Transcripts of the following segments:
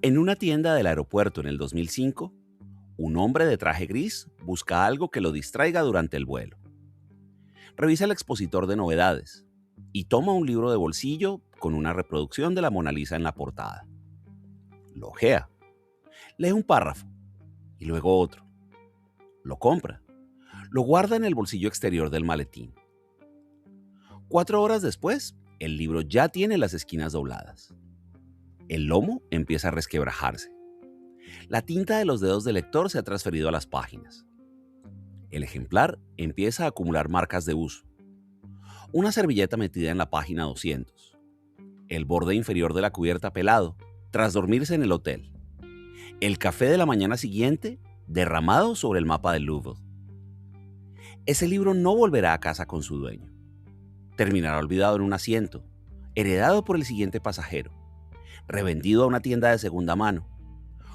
En una tienda del aeropuerto en el 2005, un hombre de traje gris busca algo que lo distraiga durante el vuelo. Revisa el expositor de novedades y toma un libro de bolsillo con una reproducción de la Mona Lisa en la portada. Lo ojea, lee un párrafo y luego otro. Lo compra, lo guarda en el bolsillo exterior del maletín. 4 horas después, el libro ya tiene las esquinas dobladas. El lomo empieza a resquebrajarse. La tinta de los dedos del lector se ha transferido a las páginas. El ejemplar empieza a acumular marcas de uso. Una servilleta metida en la página 200. El borde inferior de la cubierta pelado, tras dormirse en el hotel. El café de la mañana siguiente, derramado sobre el mapa del Louvre. Ese libro no volverá a casa con su dueño. Terminará olvidado en un asiento, heredado por el siguiente pasajero, revendido a una tienda de segunda mano,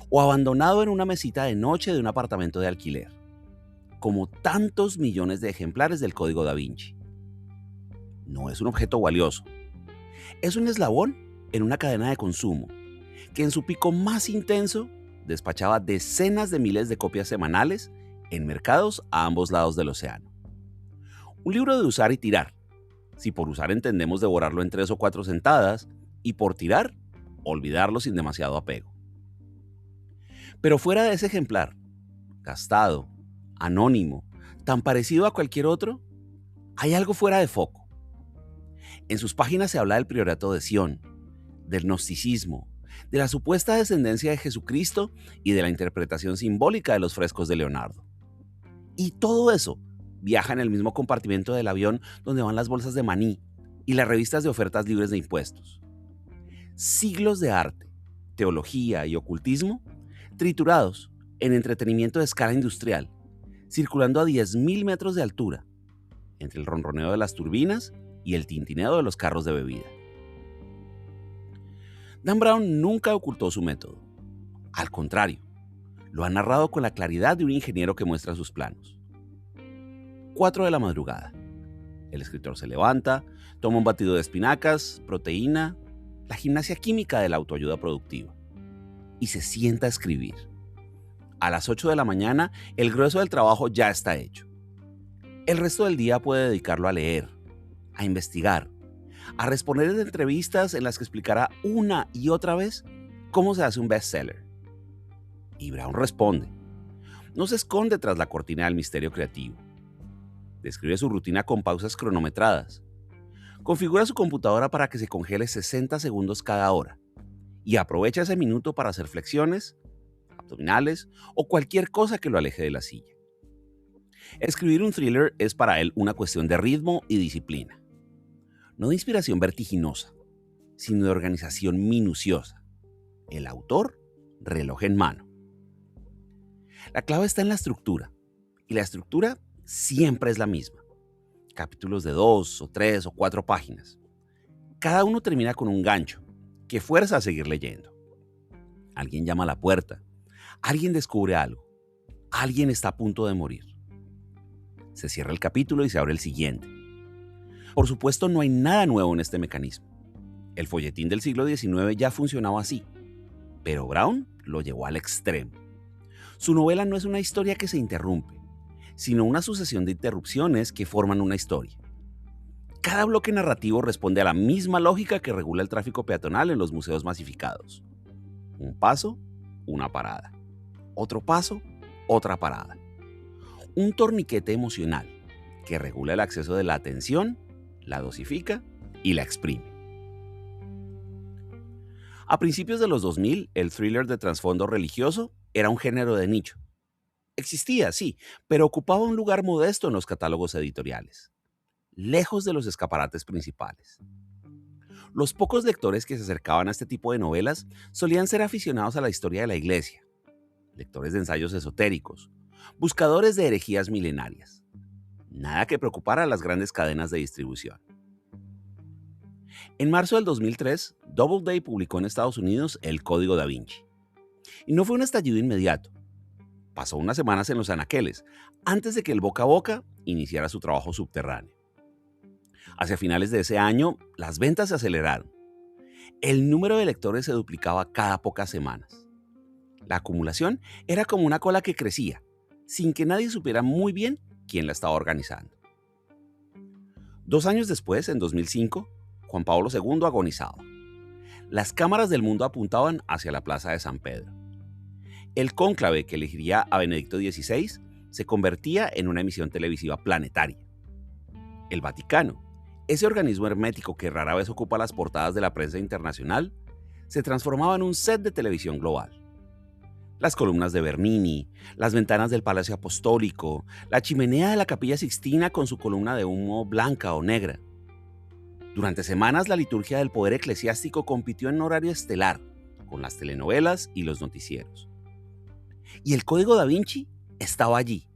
o abandonado en una mesita de noche de un apartamento de alquiler, como tantos millones de ejemplares del Código Da Vinci. No es un objeto valioso, es un eslabón en una cadena de consumo que en su pico más intenso despachaba decenas de miles de copias semanales en mercados a ambos lados del océano. Un libro de usar y tirar, si por usar entendemos devorarlo en 3 o 4 sentadas, y por tirar, olvidarlo sin demasiado apego. Pero fuera de ese ejemplar, gastado, anónimo, tan parecido a cualquier otro, hay algo fuera de foco. En sus páginas se habla del priorato de Sion, del gnosticismo, de la supuesta descendencia de Jesucristo y de la interpretación simbólica de los frescos de Leonardo. Y todo eso viaja en el mismo compartimento del avión donde van las bolsas de maní y las revistas de ofertas libres de impuestos. Siglos de arte, teología y ocultismo triturados en entretenimiento de escala industrial, circulando a 10.000 metros de altura, entre el ronroneo de las turbinas y el tintineo de los carros de bebida. Dan Brown nunca ocultó su método. Al contrario, lo ha narrado con la claridad de un ingeniero que muestra sus planos. 4 de la madrugada. El escritor se levanta, toma un batido de espinacas, proteína, la gimnasia química de la autoayuda productiva, y se sienta a escribir. A las 8 de la mañana, el grueso del trabajo ya está hecho. El resto del día puede dedicarlo a leer, a investigar, a responder en entrevistas en las que explicará una y otra vez cómo se hace un bestseller. Y Brown responde. No se esconde tras la cortina del misterio creativo. Describe su rutina con pausas cronometradas. Configura su computadora para que se congele 60 segundos cada hora y aprovecha ese minuto para hacer flexiones, abdominales o cualquier cosa que lo aleje de la silla. Escribir un thriller es para él una cuestión de ritmo y disciplina. No de inspiración vertiginosa, sino de organización minuciosa. El autor, reloj en mano. La clave está en la estructura, y la estructura siempre es la misma. Capítulos de 2 o 3 o 4 páginas. Cada uno termina con un gancho que fuerza a seguir leyendo. Alguien llama a la puerta, alguien descubre algo, alguien está a punto de morir. Se cierra el capítulo y se abre el siguiente. Por supuesto, no hay nada nuevo en este mecanismo. El folletín del siglo XIX ya funcionaba así, pero Brown lo llevó al extremo. Su novela no es una historia que se interrumpe, sino una sucesión de interrupciones que forman una historia. Cada bloque narrativo responde a la misma lógica que regula el tráfico peatonal en los museos masificados. Un paso, una parada. Otro paso, otra parada. Un torniquete emocional que regula el acceso de la atención, la dosifica y la exprime. A principios de los 2000, el thriller de trasfondo religioso era un género de nicho. Existía, sí, pero ocupaba un lugar modesto en los catálogos editoriales, lejos de los escaparates principales. Los pocos lectores que se acercaban a este tipo de novelas solían ser aficionados a la historia de la Iglesia, lectores de ensayos esotéricos, buscadores de herejías milenarias. Nada que preocupara a las grandes cadenas de distribución. En marzo del 2003, Doubleday publicó en Estados Unidos El Código Da Vinci. Y no fue un estallido inmediato. Pasó unas semanas en los anaqueles, antes de que el boca a boca iniciara su trabajo subterráneo. Hacia finales de ese año, las ventas se aceleraron. El número de lectores se duplicaba cada pocas semanas. La acumulación era como una cola que crecía, sin que nadie supiera muy bien quién la estaba organizando. 2 años después, en 2005, Juan Pablo II agonizaba. Las cámaras del mundo apuntaban hacia la Plaza de San Pedro. El cónclave que elegiría a Benedicto XVI se convertía en una emisión televisiva planetaria. El Vaticano, ese organismo hermético que rara vez ocupa las portadas de la prensa internacional, se transformaba en un set de televisión global. Las columnas de Bernini, las ventanas del Palacio Apostólico, la chimenea de la Capilla Sixtina con su columna de humo blanca o negra. Durante semanas la liturgia del poder eclesiástico compitió en horario estelar con las telenovelas y los noticieros. Y el Código da Vinci estaba allí,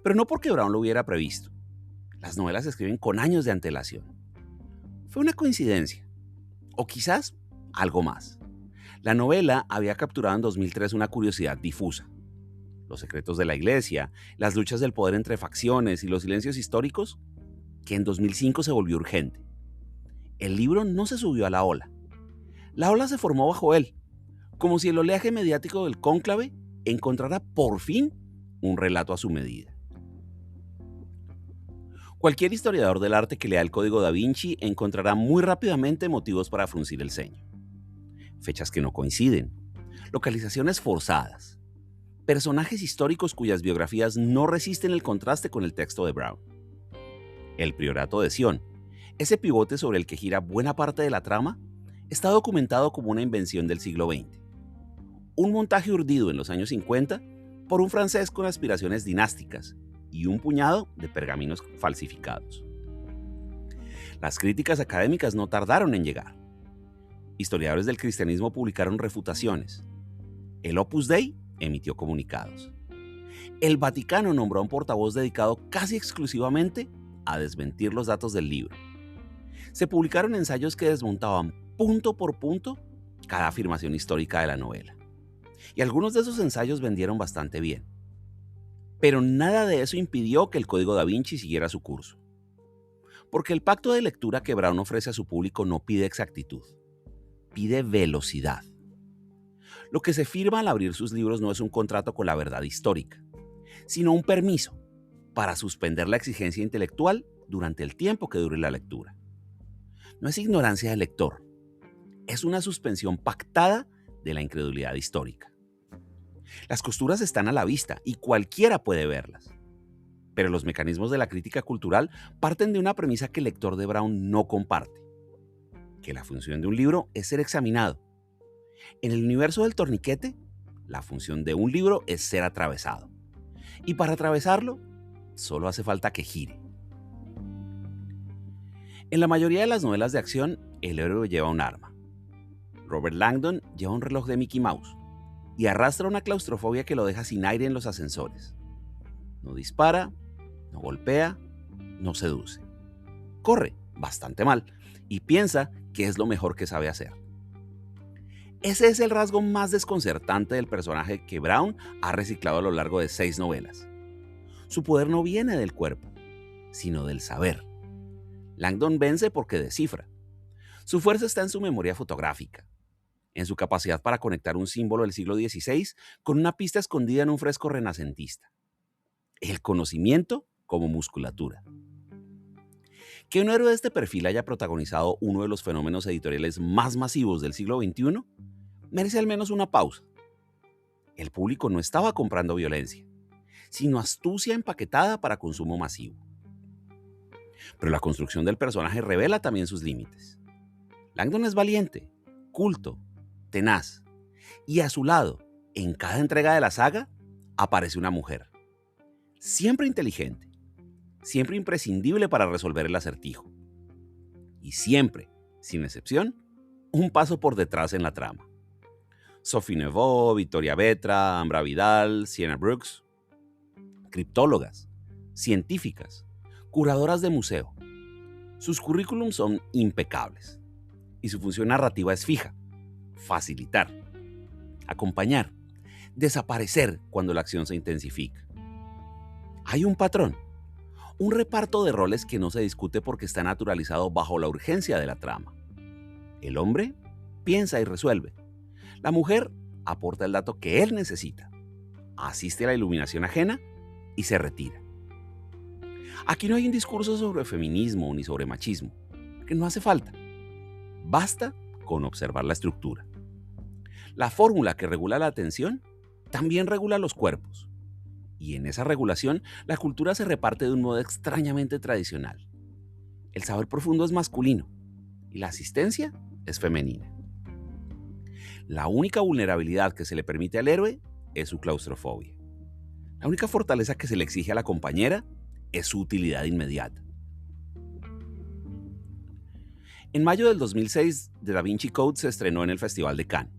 pero no porque Brown lo hubiera previsto. Las novelas se escriben con años de antelación. Fue una coincidencia, o quizás algo más. La novela había capturado en 2003 una curiosidad difusa. Los secretos de la iglesia, las luchas del poder entre facciones y los silencios históricos, que en 2005 se volvió urgente. El libro no se subió a la ola. La ola se formó bajo él, como si el oleaje mediático del cónclave encontrara por fin un relato a su medida. Cualquier historiador del arte que lea el Código da Vinci encontrará muy rápidamente motivos para fruncir el ceño. Fechas que no coinciden, localizaciones forzadas, personajes históricos cuyas biografías no resisten el contraste con el texto de Brown. El Priorato de Sion, ese pivote sobre el que gira buena parte de la trama, está documentado como una invención del siglo XX. Un montaje urdido en los años 50 por un francés con aspiraciones dinásticas y un puñado de pergaminos falsificados. Las críticas académicas no tardaron en llegar. Historiadores del cristianismo publicaron refutaciones. El Opus Dei emitió comunicados. El Vaticano nombró a un portavoz dedicado casi exclusivamente a desmentir los datos del libro. Se publicaron ensayos que desmontaban punto por punto cada afirmación histórica de la novela. Y algunos de esos ensayos vendieron bastante bien. Pero nada de eso impidió que el Código da Vinci siguiera su curso. Porque el pacto de lectura que Brown ofrece a su público no pide exactitud, pide velocidad. Lo que se firma al abrir sus libros no es un contrato con la verdad histórica, sino un permiso para suspender la exigencia intelectual durante el tiempo que dure la lectura. No es ignorancia del lector, es una suspensión pactada de la incredulidad histórica. Las costuras están a la vista y cualquiera puede verlas. Pero los mecanismos de la crítica cultural parten de una premisa que el lector de Brown no comparte: que la función de un libro es ser examinado. En el universo del torniquete, la función de un libro es ser atravesado. Y para atravesarlo, solo hace falta que gire. En la mayoría de las novelas de acción, el héroe lleva un arma. Robert Langdon lleva un reloj de Mickey Mouse y arrastra una claustrofobia que lo deja sin aire en los ascensores. No dispara, no golpea, no seduce. Corre bastante mal y piensa que es lo mejor que sabe hacer. Ese es el rasgo más desconcertante del personaje que Brown ha reciclado a lo largo de 6 novelas. Su poder no viene del cuerpo, sino del saber. Langdon vence porque descifra. Su fuerza está en su memoria fotográfica, en su capacidad para conectar un símbolo del siglo XVI con una pista escondida en un fresco renacentista. El conocimiento como musculatura. Que un héroe de este perfil haya protagonizado uno de los fenómenos editoriales más masivos del siglo XXI merece al menos una pausa. El público no estaba comprando violencia, sino astucia empaquetada para consumo masivo. Pero la construcción del personaje revela también sus límites. Langdon es valiente, culto, tenaz, y a su lado, en cada entrega de la saga, aparece una mujer. Siempre inteligente, siempre imprescindible para resolver el acertijo. Y siempre, sin excepción, un paso por detrás en la trama. Sophie Neveu, Victoria Vetra, Ambra Vidal, Sienna Brooks. Criptólogas, científicas, curadoras de museo. Sus currículums son impecables y su función narrativa es fija: facilitar, acompañar, desaparecer cuando la acción se intensifica. Hay un patrón, un reparto de roles que no se discute porque está naturalizado bajo la urgencia de la trama. El hombre piensa y resuelve. La mujer aporta el dato que él necesita, asiste a la iluminación ajena y se retira. Aquí no hay un discurso sobre feminismo ni sobre machismo, que no hace falta. Basta con observar la estructura. La fórmula que regula la atención también regula los cuerpos. Y en esa regulación, la cultura se reparte de un modo extrañamente tradicional. El saber profundo es masculino y la asistencia es femenina. La única vulnerabilidad que se le permite al héroe es su claustrofobia. La única fortaleza que se le exige a la compañera es su utilidad inmediata. En mayo del 2006, The Da Vinci Code se estrenó en el Festival de Cannes.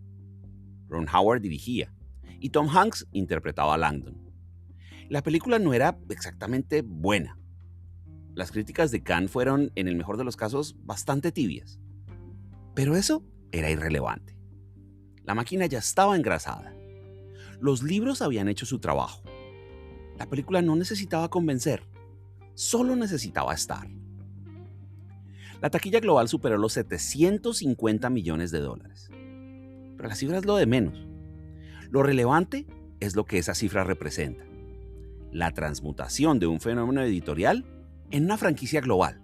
Ron Howard dirigía y Tom Hanks interpretaba a Langdon. La película no era exactamente buena. Las críticas de Cannes fueron, en el mejor de los casos, bastante tibias. Pero eso era irrelevante. La máquina ya estaba engrasada. Los libros habían hecho su trabajo. La película no necesitaba convencer, solo necesitaba estar. La taquilla global superó los 750 millones de dólares. Pero la cifra es lo de menos. Lo relevante es lo que esa cifra representa: la transmutación de un fenómeno editorial en una franquicia global.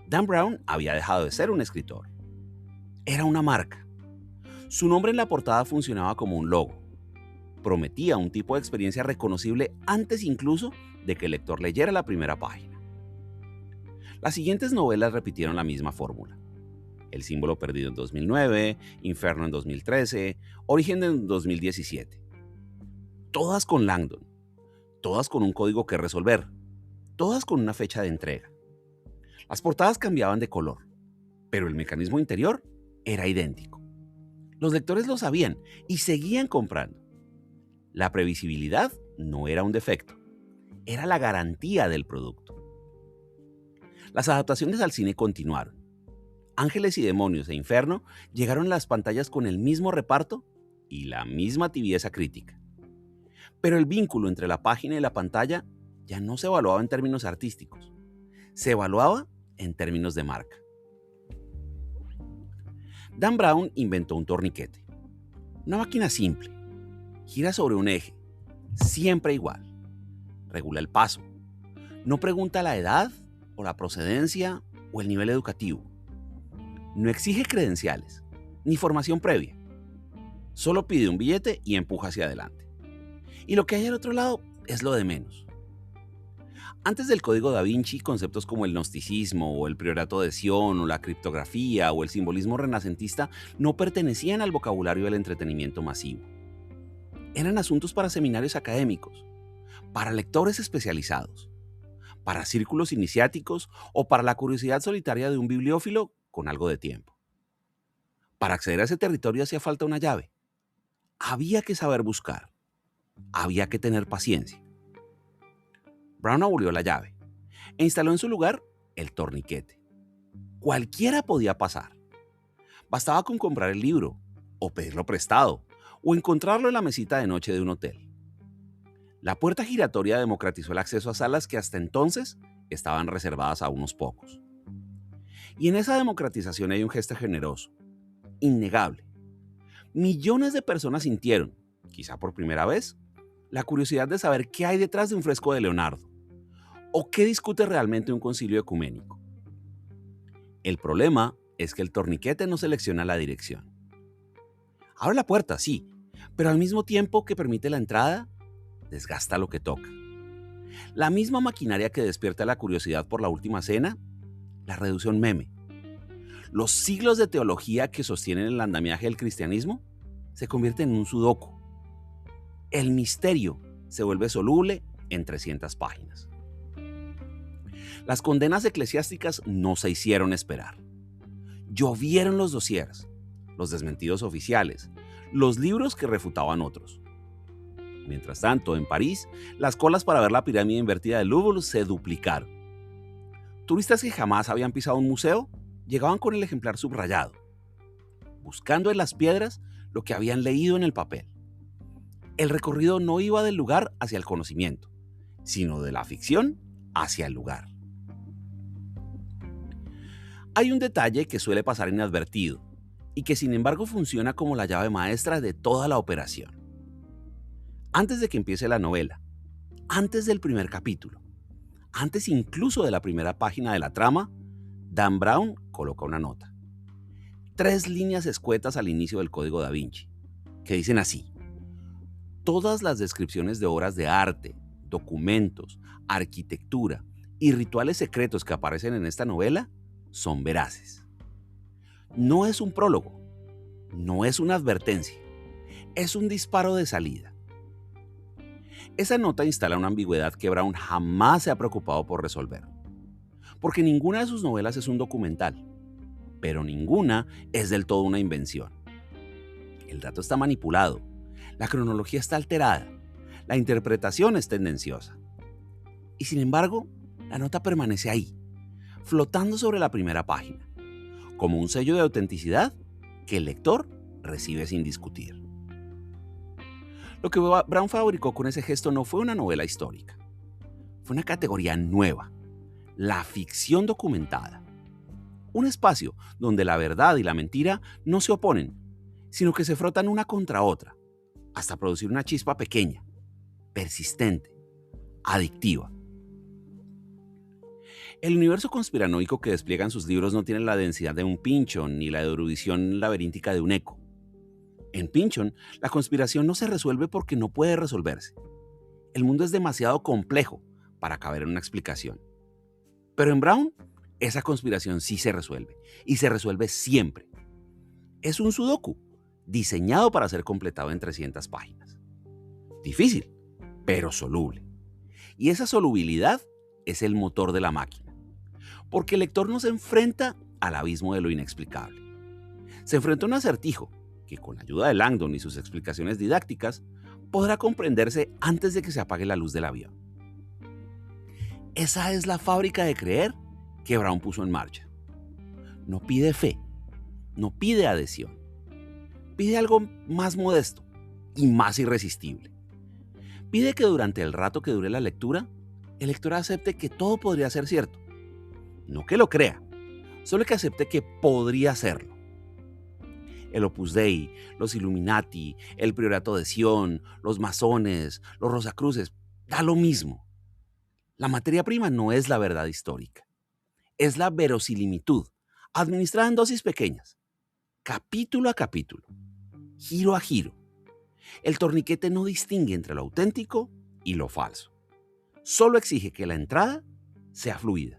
Dan Brown había dejado de ser un escritor. Era una marca. Su nombre en la portada funcionaba como un logo. Prometía un tipo de experiencia reconocible antes incluso de que el lector leyera la primera página. Las siguientes novelas repitieron la misma fórmula. El símbolo perdido en 2009, Inferno en 2013, Origen en 2017. Todas con Langdon, todas con un código que resolver, todas con una fecha de entrega. Las portadas cambiaban de color, pero el mecanismo interior era idéntico. Los lectores lo sabían y seguían comprando. La previsibilidad no era un defecto, era la garantía del producto. Las adaptaciones al cine continuaron. Ángeles y Demonios e Inferno llegaron a las pantallas con el mismo reparto y la misma tibieza crítica. Pero el vínculo entre la página y la pantalla ya no se evaluaba en términos artísticos, se evaluaba en términos de marca. Dan Brown inventó un torniquete, una máquina simple, gira sobre un eje, siempre igual, regula el paso, no pregunta la edad o la procedencia o el nivel educativo, no exige credenciales ni formación previa, solo pide un billete y empuja hacia adelante. Y lo que hay al otro lado es lo de menos. Antes del código Da Vinci, conceptos como el gnosticismo o el priorato de Sion o la criptografía o el simbolismo renacentista no pertenecían al vocabulario del entretenimiento masivo. Eran asuntos para seminarios académicos, para lectores especializados, para círculos iniciáticos o para la curiosidad solitaria de un bibliófilo con algo de tiempo. Para acceder a ese territorio hacía falta una llave. Había que saber buscar. Había que tener paciencia. Brown abolió la llave e instaló en su lugar el torniquete. Cualquiera podía pasar. Bastaba con comprar el libro, o pedirlo prestado, o encontrarlo en la mesita de noche de un hotel. La puerta giratoria democratizó el acceso a salas que hasta entonces estaban reservadas a unos pocos. Y en esa democratización hay un gesto generoso, innegable. Millones de personas sintieron, quizá por primera vez, la curiosidad de saber qué hay detrás de un fresco de Leonardo, o qué discute realmente un concilio ecuménico. El problema es que el torniquete no selecciona la dirección. Abre la puerta, sí, pero al mismo tiempo que permite la entrada, desgasta lo que toca. La misma maquinaria que despierta la curiosidad por la última cena, la reduce a un meme. Los siglos de teología que sostienen el andamiaje del cristianismo se convierten en un sudoku. El misterio se vuelve soluble en 300 páginas. Las condenas eclesiásticas no se hicieron esperar. Llovieron los dosieres, los desmentidos oficiales, los libros que refutaban otros. Mientras tanto, en París, las colas para ver la pirámide invertida del Louvre se duplicaron. Turistas que jamás habían pisado un museo llegaban con el ejemplar subrayado, buscando en las piedras lo que habían leído en el papel. El recorrido no iba del lugar hacia el conocimiento, sino de la ficción hacia el lugar. Hay un detalle que suele pasar inadvertido y que sin embargo funciona como la llave maestra de toda la operación. Antes de que empiece la novela, antes del primer capítulo, antes incluso de la primera página de la trama, Dan Brown coloca una nota. 3 líneas escuetas al inicio del Código Da Vinci, que dicen así: todas las descripciones de obras de arte, documentos, arquitectura y rituales secretos que aparecen en esta novela son veraces. No es un prólogo, no es una advertencia, es un disparo de salida. Esa nota instala una ambigüedad que Brown jamás se ha preocupado por resolver, porque ninguna de sus novelas es un documental, pero ninguna es del todo una invención. El dato está manipulado, la cronología está alterada, la interpretación es tendenciosa. Y sin embargo, la nota permanece ahí, flotando sobre la primera página, como un sello de autenticidad que el lector recibe sin discutir. Lo que Brown fabricó con ese gesto no fue una novela histórica, fue una categoría nueva, la ficción documentada. Un espacio donde la verdad y la mentira no se oponen, sino que se frotan una contra otra, hasta producir una chispa pequeña, persistente, adictiva. El universo conspiranoico que despliegan sus libros no tiene la densidad de un Pynchon ni la erudición laberíntica de un Eco. En Pynchon, la conspiración no se resuelve porque no puede resolverse. El mundo es demasiado complejo para caber en una explicación. Pero en Brown, esa conspiración sí se resuelve, y se resuelve siempre. Es un sudoku, diseñado para ser completado en 300 páginas. Difícil, pero soluble. Y esa solubilidad es el motor de la máquina, porque el lector no se enfrenta al abismo de lo inexplicable. Se enfrenta a un acertijo que, con la ayuda de Langdon y sus explicaciones didácticas, podrá comprenderse antes de que se apague la luz del avión. Esa es la fábrica de creer que Brown puso en marcha. No pide fe, no pide adhesión, pide algo más modesto y más irresistible. Pide que durante el rato que dure la lectura, el lector acepte que todo podría ser cierto. No que lo crea, solo que acepte que podría serlo. El Opus Dei, los Illuminati, el Priorato de Sion, los masones, los Rosacruces, da lo mismo. La materia prima no es la verdad histórica, es la verosimilitud, administrada en dosis pequeñas, capítulo a capítulo, giro a giro. El torniquete no distingue entre lo auténtico y lo falso. Solo exige que la entrada sea fluida.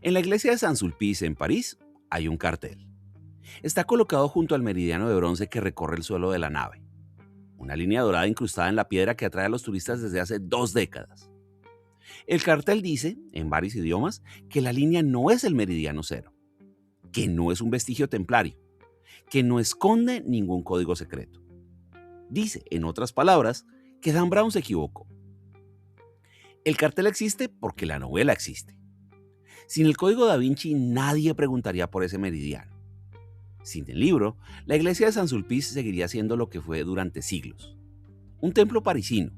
En la iglesia de Saint-Sulpice, en París, hay un cartel. Está colocado junto al meridiano de bronce que recorre el suelo de la nave. Una línea dorada incrustada en la piedra que atrae a los turistas desde hace 2 décadas. El cartel dice, en varios idiomas, que la línea no es el meridiano cero, que no es un vestigio templario, que no esconde ningún código secreto. Dice, en otras palabras, que Dan Brown se equivocó. El cartel existe porque la novela existe. Sin el Código Da Vinci nadie preguntaría por ese meridiano. Sin el libro, la iglesia de Saint-Sulpice seguiría siendo lo que fue durante siglos. Un templo parisino,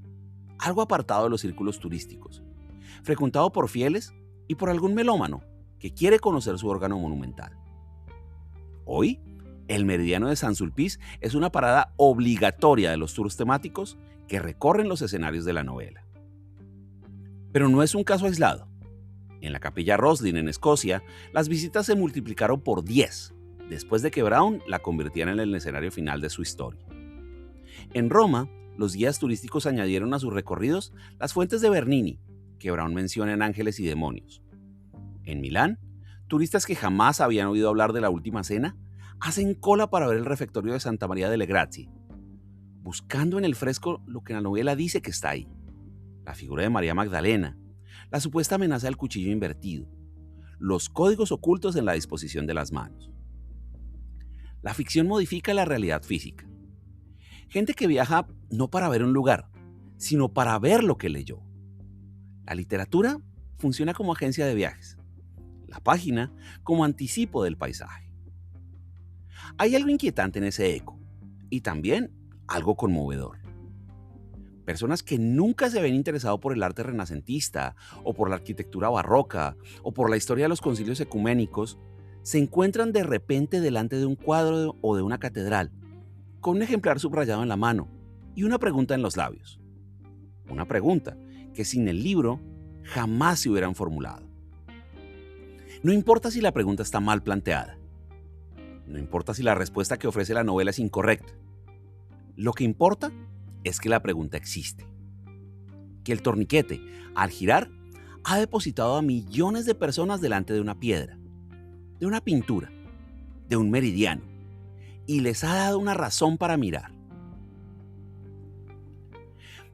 algo apartado de los círculos turísticos, frecuentado por fieles y por algún melómano que quiere conocer su órgano monumental. Hoy, el meridiano de Saint-Sulpice es una parada obligatoria de los tours temáticos que recorren los escenarios de la novela. Pero no es un caso aislado. En la capilla Roslin, en Escocia, las visitas se multiplicaron por 10 después de que Brown la convirtiera en el escenario final de su historia. En Roma, los guías turísticos añadieron a sus recorridos las fuentes de Bernini, que Brown menciona en Ángeles y Demonios. En Milán, turistas que jamás habían oído hablar de la Última Cena hacen cola para ver el refectorio de Santa María delle Grazie, buscando en el fresco lo que la novela dice que está ahí: la figura de María Magdalena, la supuesta amenaza del cuchillo invertido, los códigos ocultos en la disposición de las manos. La ficción modifica la realidad física. Gente que viaja no para ver un lugar, sino para ver lo que leyó. La literatura funciona como agencia de viajes, la página como anticipo del paisaje. Hay algo inquietante en ese eco, y también algo conmovedor. Personas que nunca se habían interesado por el arte renacentista, o por la arquitectura barroca, o por la historia de los concilios ecuménicos, se encuentran de repente delante de un cuadro o de una catedral, con un ejemplar subrayado en la mano y una pregunta en los labios. Una pregunta que sin el libro jamás se hubieran formulado. No importa si la pregunta está mal planteada. No importa si la respuesta que ofrece la novela es incorrecta. Lo que importa es que la pregunta existe. Que el torniquete, al girar, ha depositado a millones de personas delante de una piedra, de una pintura, de un meridiano, y les ha dado una razón para mirar.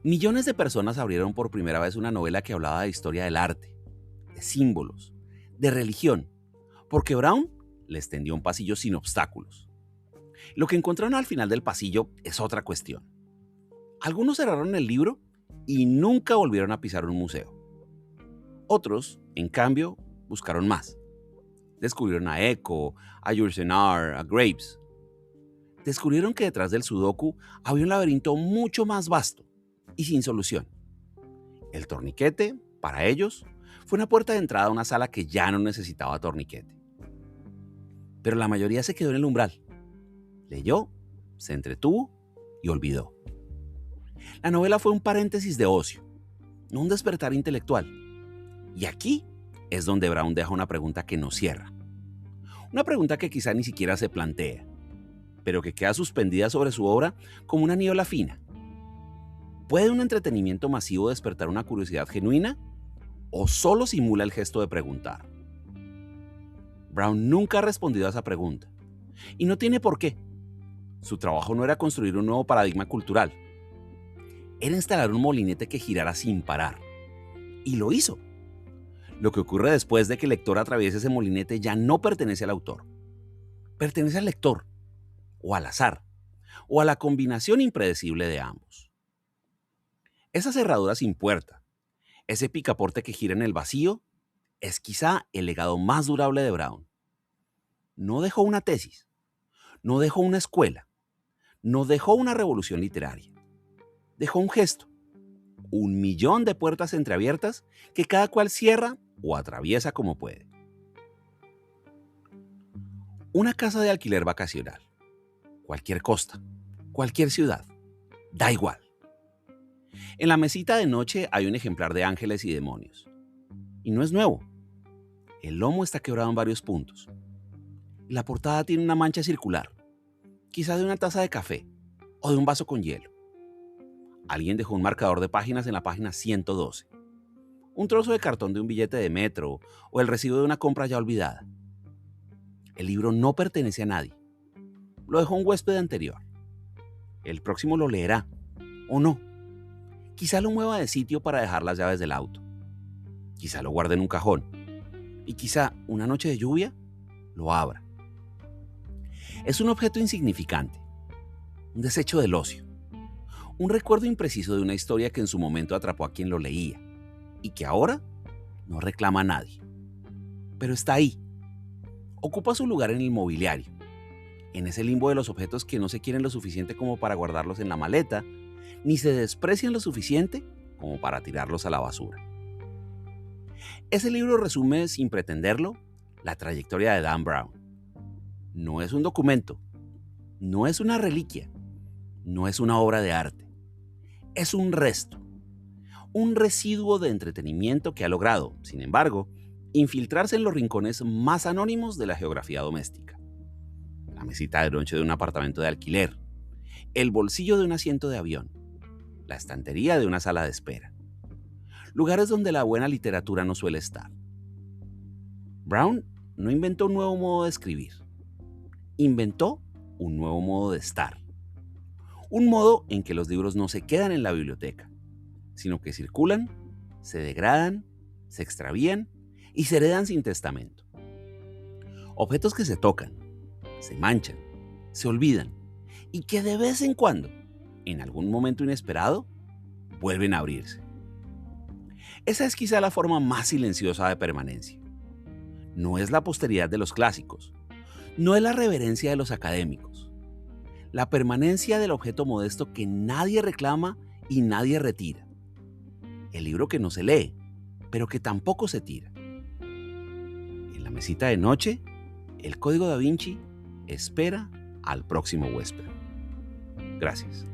Millones de personas abrieron por primera vez una novela que hablaba de historia del arte, de símbolos, de religión, porque Brown les tendió un pasillo sin obstáculos. Lo que encontraron al final del pasillo es otra cuestión. Algunos cerraron el libro y nunca volvieron a pisar un museo. Otros, en cambio, buscaron más. Descubrieron a Eco, a Yourcenar, a Graves. Descubrieron que detrás del Sudoku había un laberinto mucho más vasto y sin solución. El torniquete, para ellos, fue una puerta de entrada a una sala que ya no necesitaba torniquete. Pero la mayoría se quedó en el umbral. Leyó, se entretuvo y olvidó. La novela fue un paréntesis de ocio, no un despertar intelectual. Y aquí es donde Brown deja una pregunta que no cierra. Una pregunta que quizá ni siquiera se plantea, pero que queda suspendida sobre su obra como una niebla fina. ¿Puede un entretenimiento masivo despertar una curiosidad genuina o solo simula el gesto de preguntar? Brown nunca ha respondido a esa pregunta, y no tiene por qué. Su trabajo no era construir un nuevo paradigma cultural, era instalar un molinete que girara sin parar. Y lo hizo. Lo que ocurre después de que el lector atraviese ese molinete ya no pertenece al autor. Pertenece al lector, o al azar, o a la combinación impredecible de ambos. Esa cerradura sin puerta, ese picaporte que gira en el vacío, es quizá el legado más durable de Brown. No dejó una tesis, no dejó una escuela, no dejó una revolución literaria. Dejó un gesto, 1.000.000 de puertas entreabiertas que cada cual cierra o atraviesa como puede. Una casa de alquiler vacacional, cualquier costa, cualquier ciudad, da igual. En la mesita de noche hay un ejemplar de Ángeles y Demonios. Y no es nuevo. El lomo está quebrado en varios puntos. La portada tiene una mancha circular, quizá de una taza de café o de un vaso con hielo. Alguien dejó un marcador de páginas en la página 112. Un trozo de cartón de un billete de metro o el recibo de una compra ya olvidada. El libro no pertenece a nadie. Lo dejó un huésped anterior. El próximo lo leerá, o no. Quizá lo mueva de sitio para dejar las llaves del auto. Quizá lo guarde en un cajón. Y quizá, una noche de lluvia, lo abra. Es un objeto insignificante, un desecho del ocio. Un recuerdo impreciso de una historia que en su momento atrapó a quien lo leía y que ahora no reclama a nadie. Pero está ahí. Ocupa su lugar en el mobiliario, en ese limbo de los objetos que no se quieren lo suficiente como para guardarlos en la maleta, ni se desprecian lo suficiente como para tirarlos a la basura. Ese libro resume, sin pretenderlo, la trayectoria de Dan Brown. No es un documento, no es una reliquia, no es una obra de arte. Es un resto, un residuo de entretenimiento que ha logrado, sin embargo, infiltrarse en los rincones más anónimos de la geografía doméstica. La mesita de noche de un apartamento de alquiler, el bolsillo de un asiento de avión, la estantería de una sala de espera. Lugares donde la buena literatura no suele estar. Brown no inventó un nuevo modo de escribir, inventó un nuevo modo de estar. Un modo en que los libros no se quedan en la biblioteca, sino que circulan, se degradan, se extravían y se heredan sin testamento. Objetos que se tocan, se manchan, se olvidan y que de vez en cuando, en algún momento inesperado, vuelven a abrirse. Esa es quizá la forma más silenciosa de permanencia. No es la posteridad de los clásicos, no es la reverencia de los académicos. La permanencia del objeto modesto que nadie reclama y nadie retira. El libro que no se lee, pero que tampoco se tira. En la mesita de noche, el Código Da Vinci espera al próximo huésped. Gracias.